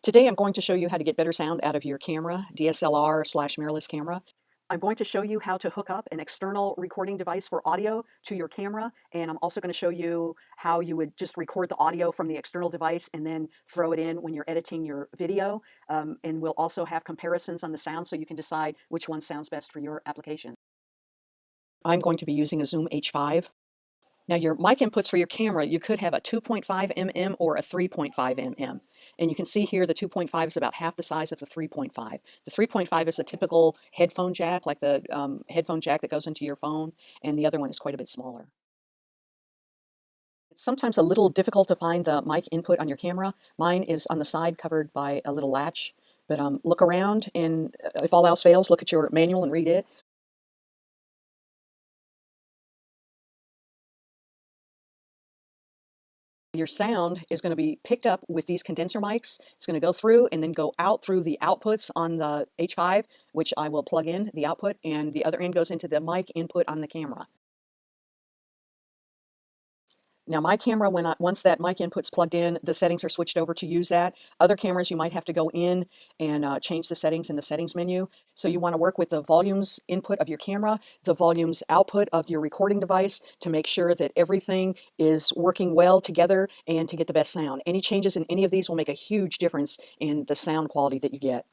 Today I'm going to show you how to get better sound out of your camera, DSLR/mirrorless camera. I'm going to show you how to hook up an external recording device for audio to your camera, and I'm also going to show you how you would just record the audio from the external device and then throw it in when you're editing your video. And we'll also have comparisons on the sound so you can decide which one sounds best for your application. I'm going to be using a Zoom H5. Now your mic inputs for your camera, you could have a 2.5 mm or a 3.5 mm. And you can see here the 2.5 is about half the size of the 3.5. The 3.5 is a typical headphone jack, like the headphone jack that goes into your phone, and the other one is quite a bit smaller. It's sometimes a little difficult to find the mic input on your camera. Mine is on the side covered by a little latch, but look around, and if all else fails, look at your manual and read it. Your sound is going to be picked up with these condenser mics. It's going to go through and then go out through the outputs on the H5, which I will plug in the output, and the other end goes into the mic input on the camera. Now my camera, once that mic input's plugged in, the settings are switched over to use that. Other cameras, you might have to go in and change the settings in the settings menu. So you want to work with the volumes input of your camera, the volumes output of your recording device to make sure that everything is working well together and to get the best sound. Any changes in any of these will make a huge difference in the sound quality that you get.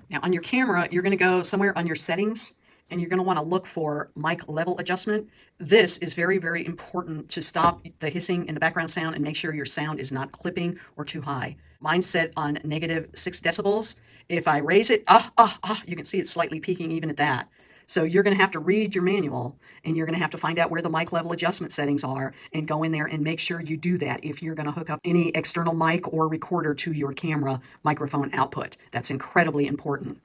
Now on your camera, you're going to go somewhere on your settings, and you're going to want to look for mic level adjustment. This is very, very important to stop the hissing and the background sound and make sure your sound is not clipping or too high. Mine's set on -6 decibels. If I raise it, you can see it's slightly peaking even at that. So you're going to have to read your manual, and you're going to have to find out where the mic level adjustment settings are and go in there and make sure you do that if you're going to hook up any external mic or recorder to your camera microphone output. That's incredibly important.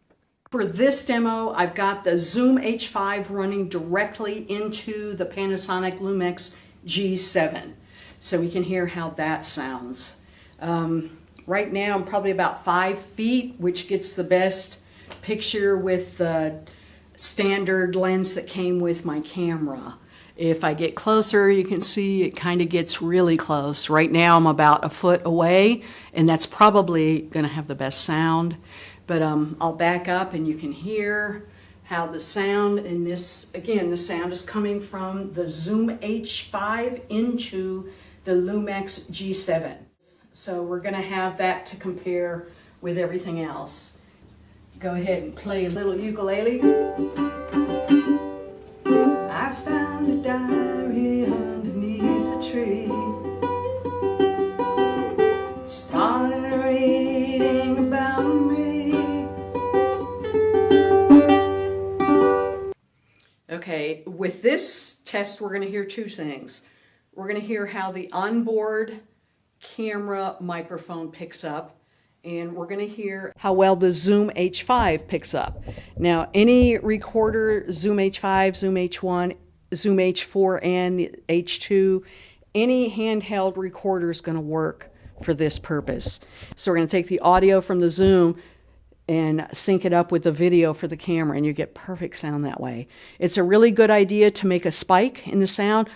For this demo, I've got the Zoom H5 running directly into the Panasonic Lumix G7. So we can hear how that sounds. Right now, I'm probably about 5 feet, which gets the best picture with the standard lens that came with my camera. If I get closer, you can see it kind of gets really close. Right now, I'm about 1 foot away, and that's probably going to have the best sound. But I'll back up and you can hear how the sound in this, again, the sound is coming from the Zoom H5 into the Lumix G7. So we're going to have that to compare with everything else. Go ahead and play a little ukulele. I found a diary underneath a tree. Started reading about me. Okay, with this test, we're going to hear 2 things. We're going to hear how the onboard camera microphone picks up, and we're going to hear how well the Zoom H5 picks up. Now, any recorder, Zoom H5, Zoom H1, Zoom H4, and H2, any handheld recorder is going to work for this purpose. So we're going to take the audio from the Zoom and sync it up with the video for the camera, and you get perfect sound that way. It's a really good idea to make a spike in the sound.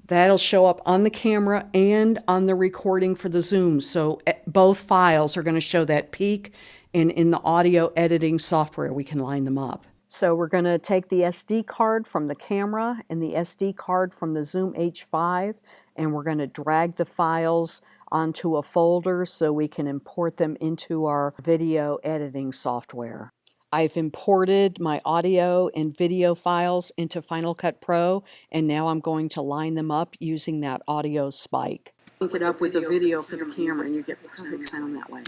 That'll show up on the camera and on the recording for the Zoom. So both files are going to show that peak, and in the audio editing software, we can line them up. So we're going to take the SD card from the camera and the SD card from the Zoom H5, and we're going to drag the files onto a folder so we can import them into our video editing software. I've imported my audio and video files into Final Cut Pro, and now I'm going to line them up using that audio spike. Sync it up with the video for the camera, and you get perfect sound that way.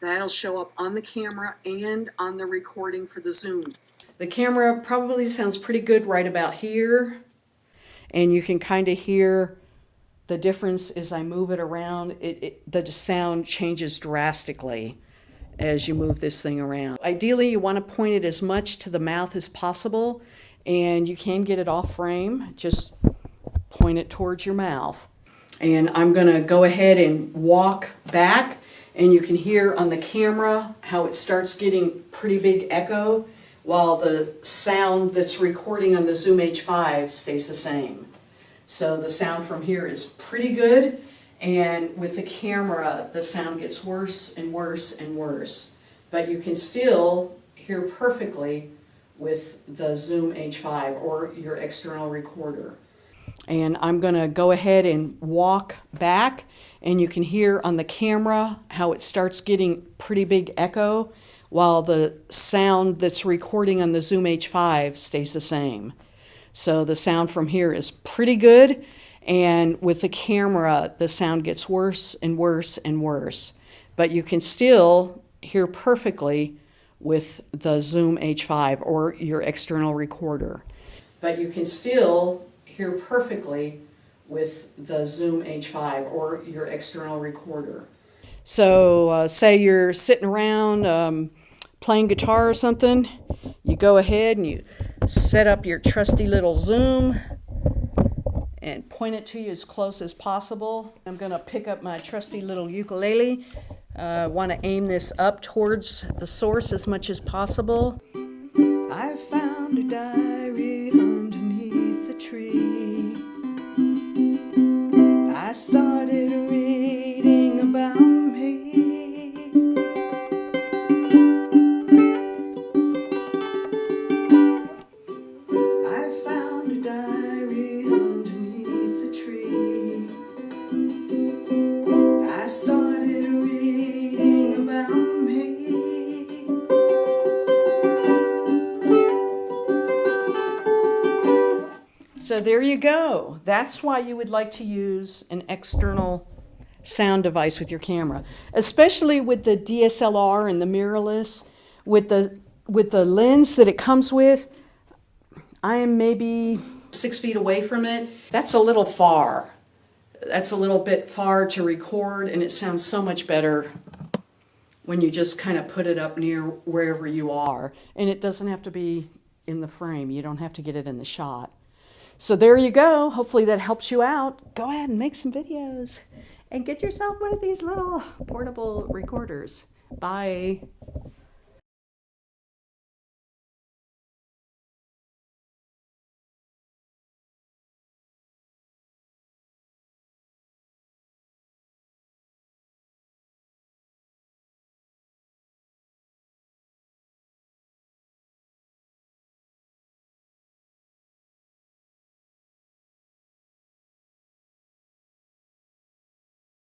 That'll show up on the camera and on the recording for the Zoom. The camera probably sounds pretty good right about here, and you can kind of hear the difference as I move it around. The sound changes drastically as you move this thing around. Ideally, you want to point it as much to the mouth as possible, and you can get it off frame. Just point it towards your mouth. And I'm going to go ahead and walk back and you can hear on the camera how it starts getting pretty big echo while the sound that's recording on the Zoom H5 stays the same. So the sound from here is pretty good, and with the camera the sound gets worse and worse and worse. But you can still hear perfectly with the Zoom H5 or your external recorder. And I'm going to go ahead and walk back, and you can hear on the camera how it starts getting pretty big echo while the sound that's recording on the Zoom H5 stays the same. So the sound from here is pretty good, and with the camera the sound gets worse and worse and worse. But you can still hear perfectly with the Zoom H5 or your external recorder. But you can still hear perfectly with the Zoom H5 or your external recorder. So say you're sitting around playing guitar or something, you go ahead and you set up your trusty little Zoom and point it to you as close as possible. I'm going to pick up my trusty little ukulele. I want to aim this up towards the source as much as possible. I found a diary underneath the tree. I started reading about me. I found a diary underneath the tree. I started reading about me. So there you go. That's why you would like to use an external sound device with your camera, especially with the DSLR and the mirrorless. With the lens that it comes with, I am maybe 6 feet away from it. That's a little far. That's a little bit far to record, and it sounds so much better when you just kind of put it up near wherever you are. And it doesn't have to be in the frame. You don't have to get it in the shot. So there you go. Hopefully that helps you out. Go ahead and make some videos and get yourself one of these little portable recorders. Bye.